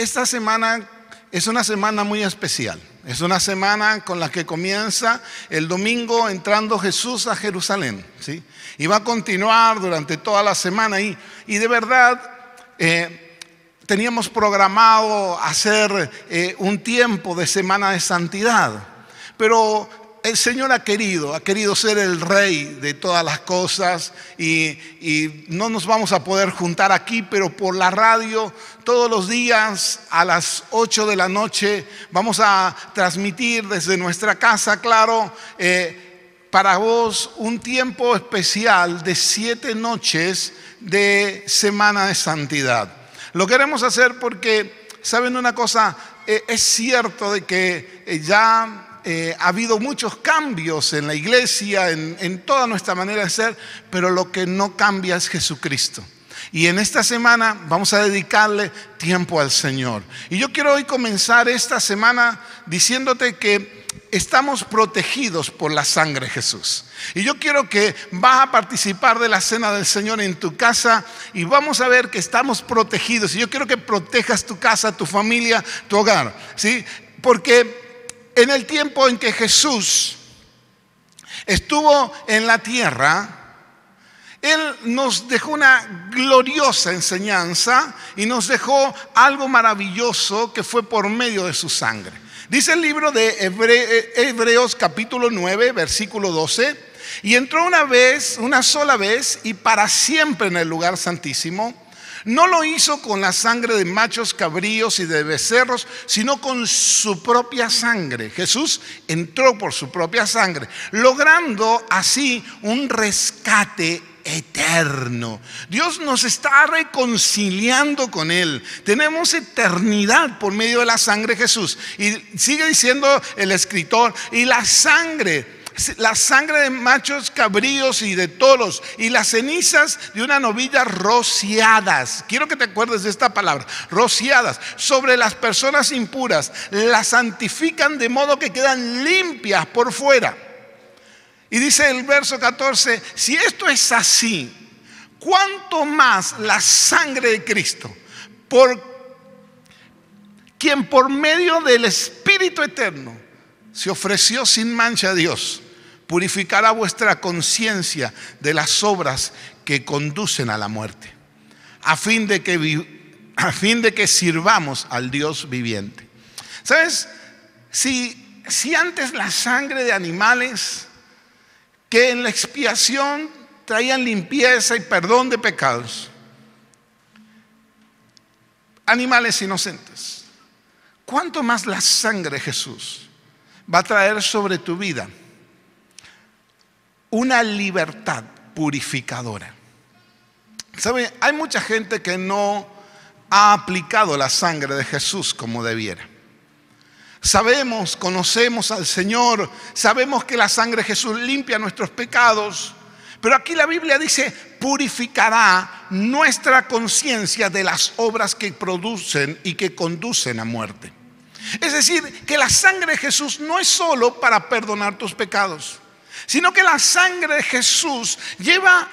esta semana es una semana muy especial. Es una semana con la que comienza el domingo entrando Jesús a Jerusalén, ¿sí? Y va a continuar durante toda la semana. Y de verdad teníamos programado hacer un tiempo de semana de santidad. Pero el Señor ha querido ser el Rey de todas las cosas y no nos vamos a poder juntar aquí, pero por la radio todos los días a las 8 de la noche vamos a transmitir desde nuestra casa, claro, para vos un tiempo especial de 7 noches de semana de santidad. Lo queremos hacer porque, ¿saben una cosa? Es cierto de que ya ha habido muchos cambios en la iglesia, en toda nuestra manera de ser, pero lo que no cambia es Jesucristo. Y en esta semana vamos a dedicarle tiempo al Señor. Y yo quiero hoy comenzar esta semana diciéndote que estamos protegidos por la sangre de Jesús. Y yo quiero que vas a participar de la cena del Señor en tu casa y vamos a ver que estamos protegidos. Y yo quiero que protejas tu casa, tu familia, tu hogar, ¿sí? Porque en el tiempo en que Jesús estuvo en la tierra, Él nos dejó una gloriosa enseñanza y nos dejó algo maravilloso que fue por medio de su sangre. Dice el libro de Hebreos capítulo 9, versículo 12: y entró una sola vez y para siempre en el lugar santísimo. No lo hizo con la sangre de machos cabríos y de becerros, sino con su propia sangre. Jesús entró por su propia sangre, logrando así un rescate eterno. Dios nos está reconciliando con Él. Tenemos eternidad por medio de la sangre de Jesús. Y sigue diciendo el escritor, y la sangre de machos cabríos y de toros y las cenizas de una novilla rociadas. Quiero que te acuerdes de esta palabra, rociadas, sobre las personas impuras, las santifican de modo que quedan limpias por fuera. Y dice el verso 14, si esto es así, ¿cuánto más la sangre de Cristo, quien por medio del Espíritu Eterno se ofreció sin mancha a Dios, purificará vuestra conciencia de las obras que conducen a la muerte, a fin de que sirvamos al Dios viviente? ¿Sabes? Si antes la sangre de animales que en la expiación traían limpieza y perdón de pecados, animales inocentes, ¿cuánto más la sangre de Jesús va a traer sobre tu vida una libertad purificadora? ¿Sabe? Hay mucha gente que no ha aplicado la sangre de Jesús como debiera. Sabemos, conocemos al Señor, sabemos que la sangre de Jesús limpia nuestros pecados, pero aquí la Biblia dice, purificará nuestra conciencia de las obras que producen y que conducen a muerte. Es decir, que la sangre de Jesús no es solo para perdonar tus pecados, sino que la sangre de Jesús lleva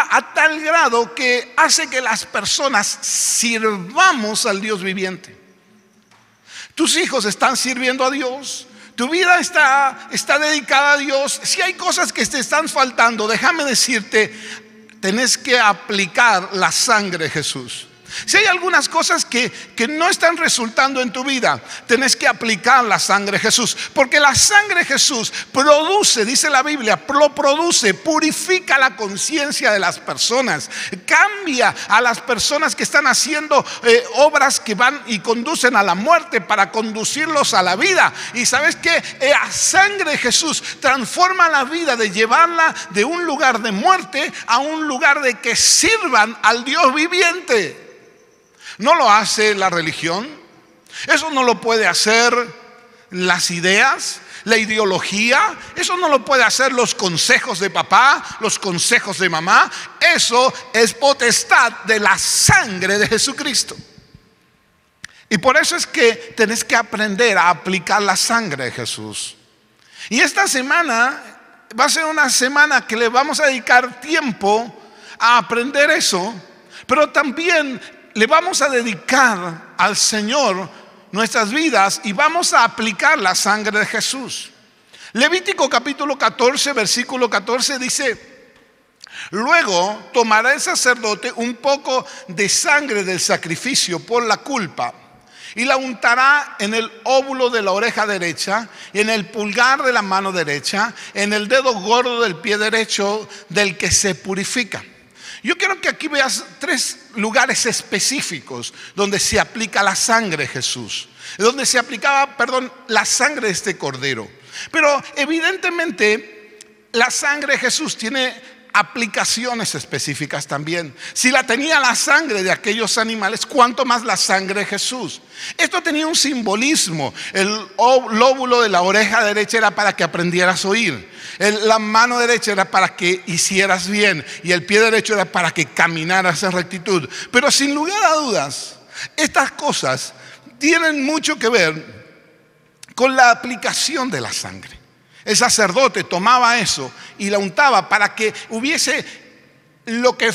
a tal grado que hace que las personas sirvamos al Dios viviente. Tus hijos están sirviendo a Dios, tu vida está dedicada a Dios. Si hay cosas que te están faltando, déjame decirte, tenés que aplicar la sangre de Jesús. Si hay algunas cosas que no están resultando en tu vida, tenés que aplicar la sangre de Jesús. Porque la sangre de Jesús produce, dice la Biblia, purifica la conciencia de las personas. Cambia a las personas que están haciendo obras que van y conducen a la muerte para conducirlos a la vida. Y ¿sabes qué? La sangre de Jesús transforma la vida de llevarla de un lugar de muerte a un lugar de que sirvan al Dios viviente. No lo hace la religión, eso no lo puede hacer las ideas, la ideología, eso no lo puede hacer los consejos de papá, los consejos de mamá. Eso es potestad de la sangre de Jesucristo. Y por eso es que tenés que aprender a aplicar la sangre de Jesús. Y esta semana va a ser una semana que le vamos a dedicar tiempo a aprender eso, pero también le vamos a dedicar al Señor nuestras vidas y vamos a aplicar la sangre de Jesús. Levítico capítulo 14, versículo 14 dice: luego tomará el sacerdote un poco de sangre del sacrificio por la culpa y la untará en el óvulo de la oreja derecha, y en el pulgar de la mano derecha, en el dedo gordo del pie derecho del que se purifica. Yo quiero que aquí veas 3 lugares específicos donde se aplica la sangre de Jesús, donde se aplicaba, la sangre de este cordero. Pero evidentemente la sangre de Jesús tiene aplicaciones específicas también. Si la tenía la sangre de aquellos animales, ¿cuánto más la sangre de Jesús? Esto tenía un simbolismo. El lóbulo de la oreja derecha era para que aprendieras a oír. La mano derecha era para que hicieras bien. Y el pie derecho era para que caminaras en rectitud. Pero sin lugar a dudas, estas cosas tienen mucho que ver con la aplicación de la sangre. El sacerdote tomaba eso y la untaba para que hubiese lo que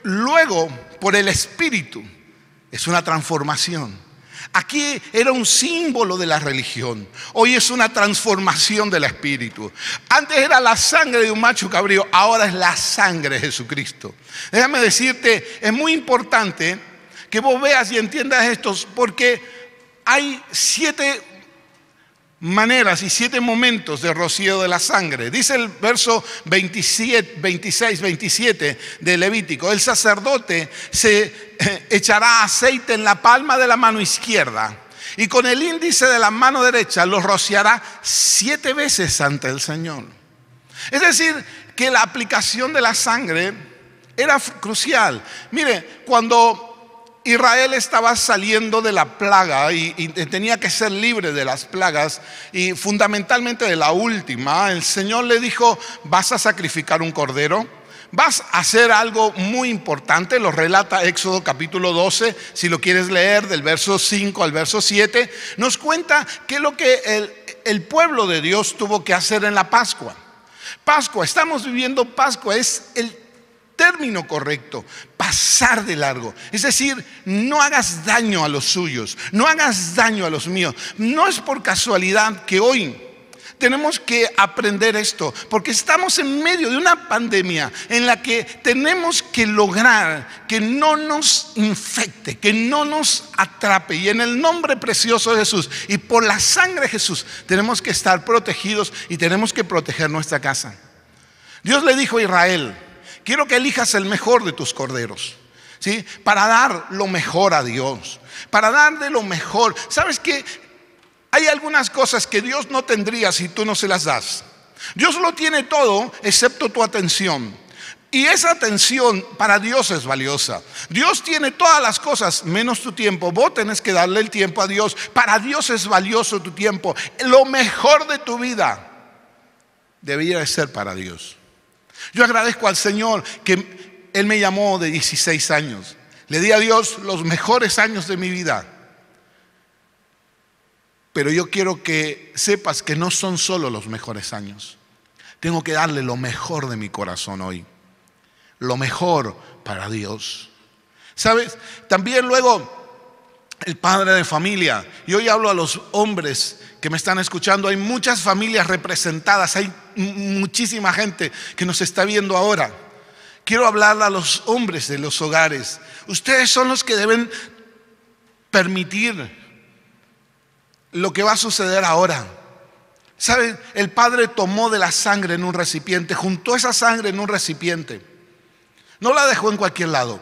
luego, por el Espíritu, es una transformación. Aquí era un símbolo de la religión. Hoy es una transformación del Espíritu. Antes era la sangre de un macho cabrío, ahora es la sangre de Jesucristo. Déjame decirte, es muy importante que vos veas y entiendas esto, porque hay 7 maneras y 7 momentos de rocío de la sangre. Dice el verso 26, 27 de Levítico: el sacerdote se echará aceite en la palma de la mano izquierda y con el índice de la mano derecha lo rociará 7 veces ante el Señor. Es decir, que la aplicación de la sangre era crucial. Mire, cuando Israel estaba saliendo de la plaga y tenía que ser libre de las plagas, y fundamentalmente de la última, el Señor le dijo: vas a sacrificar un cordero, vas a hacer algo muy importante. Lo relata Éxodo capítulo 12, si lo quieres leer, del verso 5 al verso 7, nos cuenta que lo que el pueblo de Dios tuvo que hacer en la Pascua. Estamos viviendo Pascua, es el término correcto: pasar de largo. Es decir, no hagas daño a los suyos, no hagas daño a los míos. No es por casualidad que hoy tenemos que aprender esto, porque estamos en medio de una pandemia en la que tenemos que lograr que no nos infecte, que no nos atrape. Y en el nombre precioso de Jesús y por la sangre de Jesús tenemos que estar protegidos y tenemos que proteger nuestra casa. Dios le dijo a Israel: quiero que elijas el mejor de tus corderos, ¿sí? Para dar lo mejor a Dios, para darle lo mejor. ¿Sabes qué? Hay algunas cosas que Dios no tendría si tú no se las das. Dios lo tiene todo excepto tu atención. Y esa atención para Dios es valiosa. Dios tiene todas las cosas menos tu tiempo. Vos tenés que darle el tiempo a Dios. Para Dios es valioso tu tiempo. Lo mejor de tu vida debería de ser para Dios. Yo agradezco al Señor que Él me llamó de 16 años. Le di a Dios los mejores años de mi vida. Pero yo quiero que sepas que no son solo los mejores años. Tengo que darle lo mejor de mi corazón hoy. Lo mejor para Dios. ¿Sabes? También luego el padre de familia. Y hoy hablo a los hombres que me están escuchando. Hay muchas familias representadas. Hay muchísima gente que nos está viendo ahora. Quiero hablarle a los hombres de los hogares. Ustedes son los que deben permitir lo que va a suceder ahora. ¿Saben? El padre tomó de la sangre en un recipiente, juntó esa sangre en un recipiente. No la dejó en cualquier lado.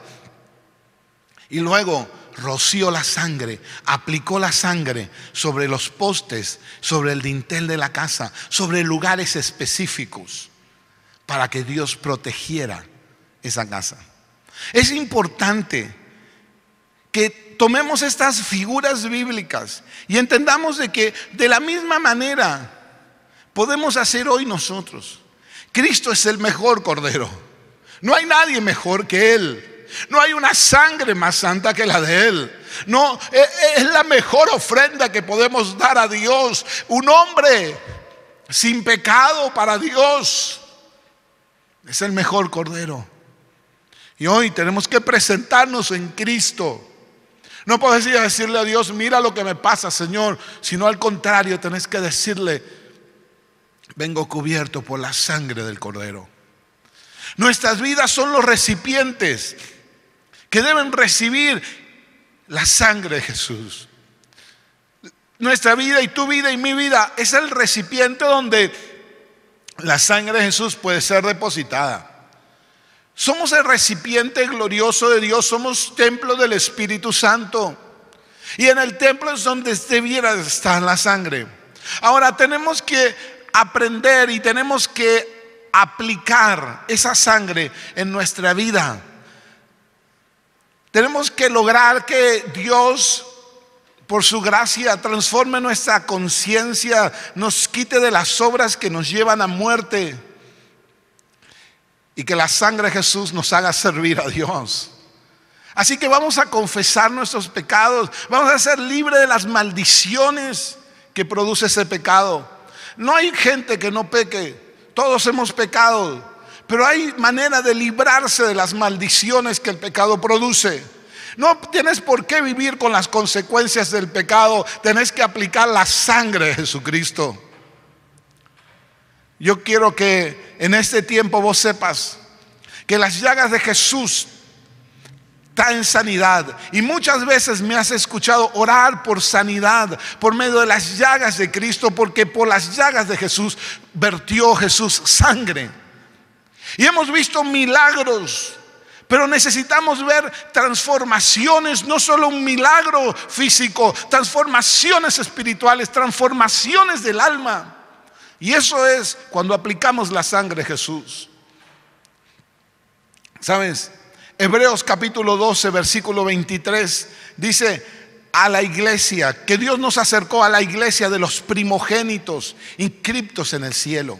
Y luego roció la sangre, aplicó la sangre sobre los postes, sobre el dintel de la casa, sobre lugares específicos, para que Dios protegiera esa casa. Es importante que tomemos estas figuras bíblicas y entendamos de que de la misma manera podemos hacer hoy nosotros. Cristo es el mejor cordero. No hay nadie mejor que Él. No hay una sangre más santa que la de Él. No, es la mejor ofrenda que podemos dar a Dios. Un hombre sin pecado para Dios. Es el mejor cordero. Y hoy tenemos que presentarnos en Cristo No puedes ir a decirle a Dios, mira lo que me pasa, Señor, sino al contrario, tenés que decirle, vengo cubierto por la sangre del Cordero. Nuestras vidas son los recipientes que deben recibir la sangre de Jesús. Nuestra vida y tu vida y mi vida es el recipiente donde la sangre de Jesús puede ser depositada. Somos el recipiente glorioso de Dios, somos templo del Espíritu Santo. Y en el templo es donde debiera estar la sangre. Ahora tenemos que aprender y tenemos que aplicar esa sangre en nuestra vida. Tenemos que lograr que Dios, por su gracia, transforme nuestra conciencia, nos quite de las obras que nos llevan a muerte. Y que la sangre de Jesús nos haga servir a Dios. Así que vamos a confesar nuestros pecados. Vamos a ser libres de las maldiciones que produce ese pecado. No hay gente que no peque. Todos hemos pecado. Pero hay manera de librarse de las maldiciones que el pecado produce. No tienes por qué vivir con las consecuencias del pecado. Tienes que aplicar la sangre de Jesucristo. Yo quiero que en este tiempo vos sepas que las llagas de Jesús traen sanidad. Y muchas veces me has escuchado orar por sanidad por medio de las llagas de Cristo, porque por las llagas de Jesús vertió Jesús sangre. Y hemos visto milagros, pero necesitamos ver transformaciones, no solo un milagro físico, transformaciones espirituales, transformaciones del alma. Y eso es cuando aplicamos la sangre de Jesús. ¿Sabes? Hebreos capítulo 12, versículo 23 dice a la iglesia, que Dios nos acercó a la iglesia de los primogénitos inscriptos en el cielo.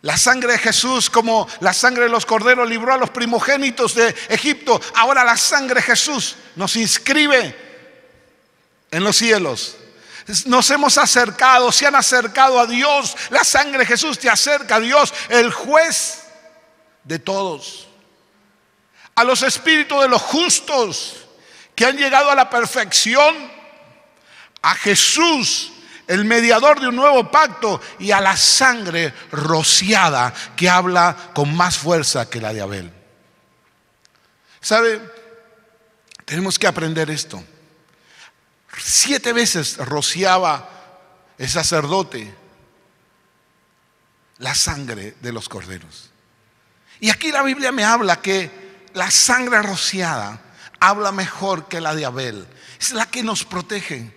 La sangre de Jesús, como la sangre de los corderos libró a los primogénitos de Egipto, ahora la sangre de Jesús nos inscribe en los cielos. Nos hemos acercado, se han acercado a Dios. La sangre de Jesús te acerca a Dios, el juez de todos. A los espíritus de los justos que han llegado a la perfección, a Jesús, el mediador de un nuevo pacto, y a la sangre rociada que habla con más fuerza que la de Abel. ¿Sabe? Tenemos que aprender esto. 7 veces rociaba el sacerdote la sangre de los corderos. Y aquí la Biblia me habla que la sangre rociada habla mejor que la de Abel. Es la que nos protege.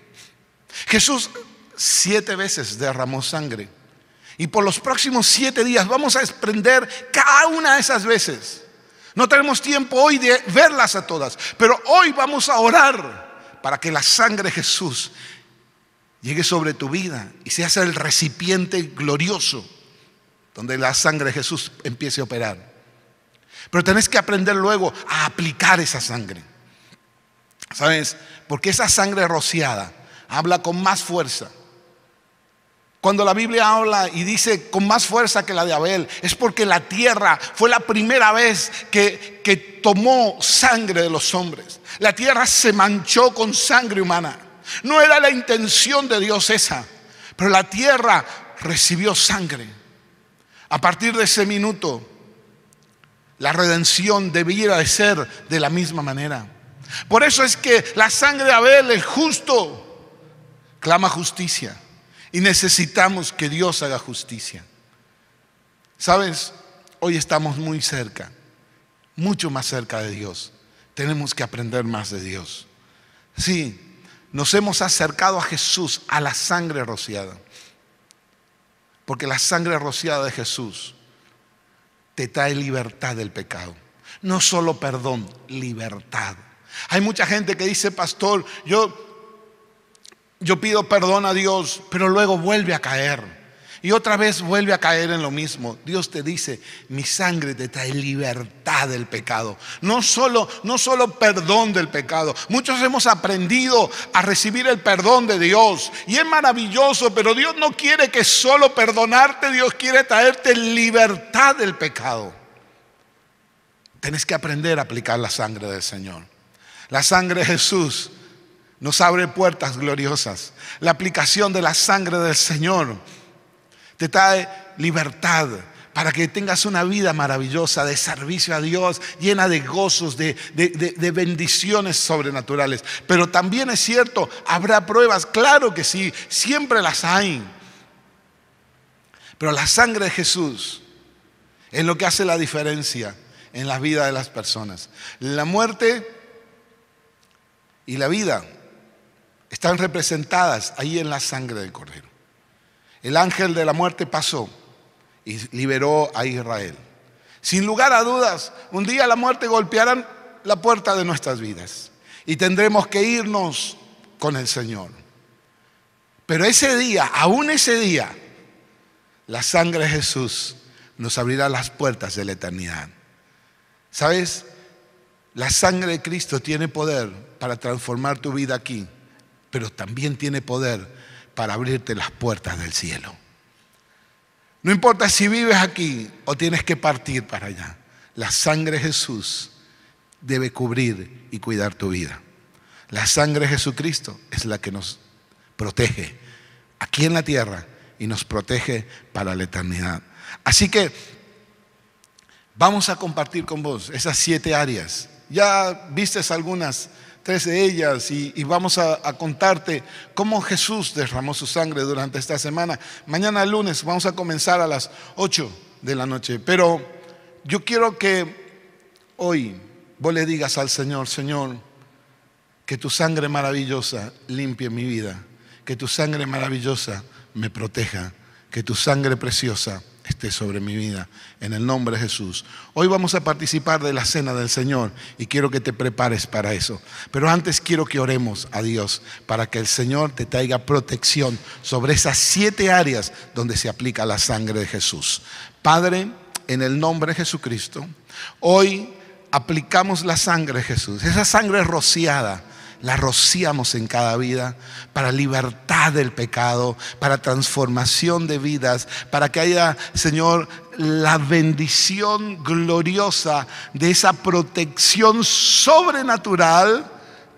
Jesús 7 veces derramó sangre. Y por los próximos 7 días vamos a desprender cada una de esas veces. No tenemos tiempo hoy de verlas a todas, pero hoy vamos a orar para que la sangre de Jesús llegue sobre tu vida y seas el recipiente glorioso donde la sangre de Jesús empiece a operar. Pero tenés que aprender luego a aplicar esa sangre. ¿Sabes? Porque esa sangre rociada habla con más fuerza. Cuando la Biblia habla y dice con más fuerza que la de Abel, es porque la tierra fue la primera vez que tomó sangre de los hombres. La tierra se manchó con sangre humana. No era la intención de Dios esa, pero la tierra recibió sangre. A partir de ese minuto, la redención debiera de ser de la misma manera. Por eso es que la sangre de Abel, el justo, clama justicia. Y necesitamos que Dios haga justicia. ¿Sabes? Hoy estamos muy cerca, mucho más cerca de Dios. Tenemos que aprender más de Dios. Sí, nos hemos acercado a Jesús, a la sangre rociada. Porque la sangre rociada de Jesús te trae libertad del pecado. No solo perdón, libertad. Hay mucha gente que dice, pastor, yo pido perdón a Dios, pero luego vuelve a caer. Y otra vez vuelve a caer en lo mismo. Dios te dice, mi sangre te trae libertad del pecado. No solo perdón del pecado. Muchos hemos aprendido a recibir el perdón de Dios. Y es maravilloso, pero Dios no quiere que solo perdonarte. Dios quiere traerte libertad del pecado. Tenés que aprender a aplicar la sangre del Señor. La sangre de Jesús nos abre puertas gloriosas. La aplicación de la sangre del Señor te trae libertad para que tengas una vida maravillosa de servicio a Dios, llena de gozos, de bendiciones sobrenaturales. Pero también es cierto, habrá pruebas, claro que sí, siempre las hay. Pero la sangre de Jesús es lo que hace la diferencia en la vida de las personas. La muerte y la vida están representadas ahí en la sangre del Cordero. El ángel de la muerte pasó y liberó a Israel. Sin lugar a dudas, un día la muerte golpeará la puerta de nuestras vidas y tendremos que irnos con el Señor. Pero ese día, aún ese día, la sangre de Jesús nos abrirá las puertas de la eternidad. ¿Sabes? La sangre de Cristo tiene poder para transformar tu vida aquí, pero también tiene poder para abrirte las puertas del cielo. No importa si vives aquí o tienes que partir para allá, la sangre de Jesús debe cubrir y cuidar tu vida. La sangre de Jesucristo es la que nos protege aquí en la tierra y nos protege para la eternidad. Así que vamos a compartir con vos esas 7 áreas. Ya vistes algunas, 3 de ellas, y vamos a contarte cómo Jesús derramó su sangre durante esta semana. Mañana lunes vamos a comenzar a las 8 de la noche. Pero yo quiero que hoy vos le digas al Señor: Señor, que tu sangre maravillosa limpie mi vida, que tu sangre maravillosa me proteja, que tu sangre preciosa esté sobre mi vida, en el nombre de Jesús. Hoy vamos a participar de la cena del Señor y quiero que te prepares para eso. Pero antes quiero que oremos a Dios para que el Señor te traiga protección sobre esas 7 áreas donde se aplica la sangre de Jesús. Padre, en el nombre de Jesucristo, hoy aplicamos la sangre de Jesús, esa sangre rociada. La rociamos en cada vida para libertad del pecado, para transformación de vidas, para que haya, Señor, la bendición gloriosa de esa protección sobrenatural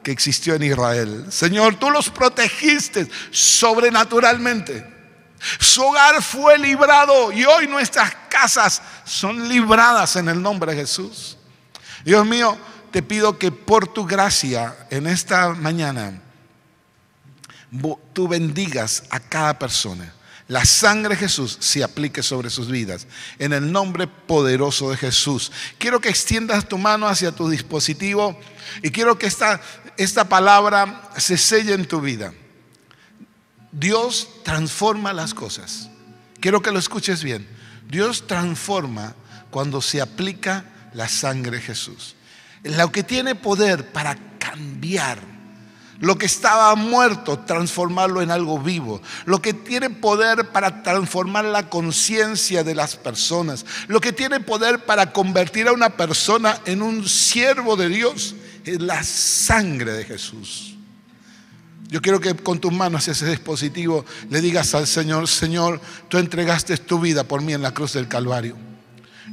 que existió en Israel. Señor, tú los protegiste sobrenaturalmente. Su hogar fue librado y hoy nuestras casas son libradas en el nombre de Jesús. Dios mío, te pido que por tu gracia en esta mañana tú bendigas a cada persona. La sangre de Jesús se aplique sobre sus vidas. En el nombre poderoso de Jesús. Quiero que extiendas tu mano hacia tu dispositivo y quiero que esta palabra se selle en tu vida. Dios transforma las cosas. Quiero que lo escuches bien. Dios transforma cuando se aplica la sangre de Jesús. Lo que tiene poder para cambiar lo que estaba muerto, transformarlo en algo vivo. Lo que tiene poder para transformar la conciencia de las personas. Lo que tiene poder para convertir a una persona en un siervo de Dios es la sangre de Jesús. Yo quiero que con tus manos hacia ese dispositivo le digas al Señor: Señor, tú entregaste tu vida por mí en la cruz del Calvario.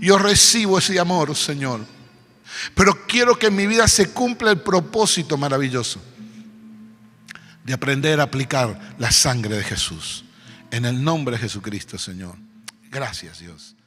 Yo recibo ese amor, Señor. Pero quiero que en mi vida se cumpla el propósito maravilloso de aprender a aplicar la sangre de Jesús. En el nombre de Jesucristo, Señor. Gracias, Dios.